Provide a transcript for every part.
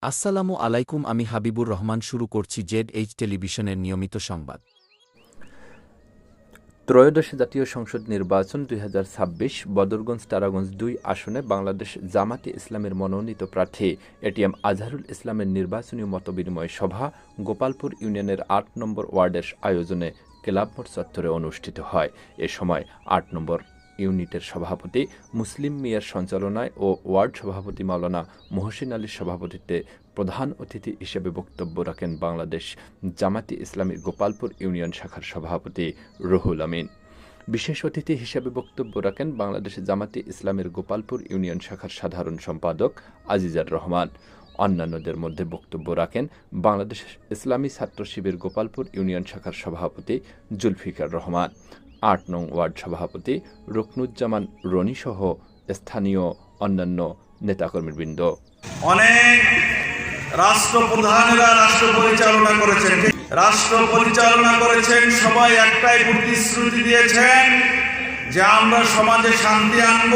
আসসালামু আলাইকুম, আমি হাবিবুর রহমান। শুরু করছি ZH টেলিভিশনের নিয়মিত সংবাদ। ত্রয়োদশ জাতীয় সংসদ নির্বাচন 2026 বদরগঞ্জ তারাগঞ্জ 2 আসনে বাংলাদেশ জামাতে ইসলামের মনোনীত প্রার্থী এটিএম আজহারুল ইসলামের নির্বাচনী মতবিনিময় সভা গোপালপুর ইউনিয়নের 8 নম্বর ওয়ার্ডের আয়োজনে ক্লাব মোড় চত্বরে অনুষ্ঠিত হয়। এ সময় 8 নম্বর ইউনিটের সভাপতি মুসলিম মিয়ার সঞ্চালনায় ও ওয়ার্ড সভাপতি মাওলানা মহসিন আলীর সভাপতিত্বে প্রধান অতিথি হিসেবে বক্তব্য রাখেন বাংলাদেশ জামাতে ইসলামী গোপালপুর ইউনিয়ন শাখার সভাপতি রুহুল আমিন। বিশেষ অতিথি হিসেবে বক্তব্য রাখেন বাংলাদেশ জামাতে ইসলামের গোপালপুর ইউনিয়ন শাখার সাধারণ সম্পাদক আজিজার রহমান। অন্যান্যদের মধ্যে বক্তব্য রাখেন বাংলাদেশ ইসলামী ছাত্র শিবির গোপালপুর ইউনিয়ন শাখার সভাপতি জুলফিকার রহমান, 8 নং ওয়ার্ড সভাপতি রুকনুজ্জামান রনি সহ স্থানীয় অন্যান্য নেতাকর্মীবৃন্দ। অনেক রাষ্ট্রপ্রধানেরা রাষ্ট্র পরিচালনা করেছেন। সবাই একটাই প্রতিশ্রুতি দিয়েছেন যে আমরা সমাজে শান্তি আনব,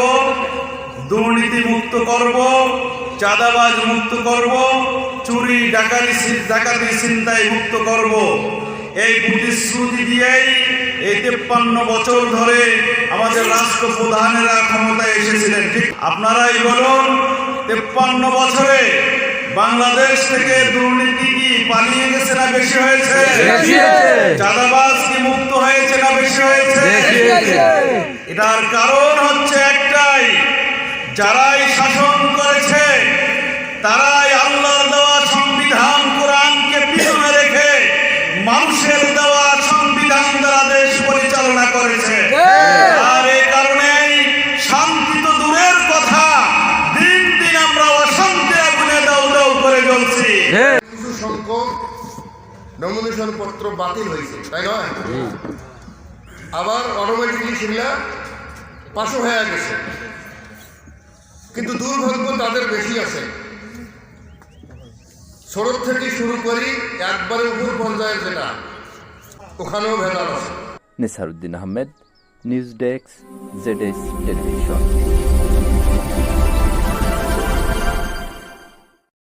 দুর্নীতি মুক্ত করব, চাঁদাবাজ মুক্ত করব, চুরি ডাকাতি ছিনতাই মুক্ত করব। এই প্রতিশ্রুতি দিয়েই এই 53 বছর ধরে আমাদের রাষ্ট্রপ্রধানেরা ক্ষমতায় এসেছিলেন। ঠিক আপনারাই বলুন, 53 বছরে বাংলাদেশ থেকে দুর্নীতি কি পালিয়ে গেছে না বেশি হয়েছে? চাঁদাবাজ কি মুক্ত হয়েছে না বেশি হয়েছে? এটার কারণ হচ্ছে একটাই, যারাই শাসন করেছে তারাই আল্লাহর দেওয়া সংবিধান কোরআনকে পিছনে রেখে মানুষের দেওয়া সংবিধান দ্বারা দেশ পরিচালনা করেছে। আর এই কারণেই শান্তি তো দূরের কথা, দিন দিন আমরা অশান্তি আগুনে দাউ দাউ করে জ্বলছি। কিছু সংখ্যক নমিনেশন পত্র বাতিল হয়েছে, তাই নয়? আবার অটোমেটিকলি সেগুলা পাশও হয়ে গেছে, কিন্তু দুর্ভাগ্য তাদের বেশি আছে। ছোট থেকে শুরু করি একবারে উপর পর্যায়ে যেটা, ওখানেও ভেজাল আছে। Nisaruddin Ahmed, news desk, ZH television.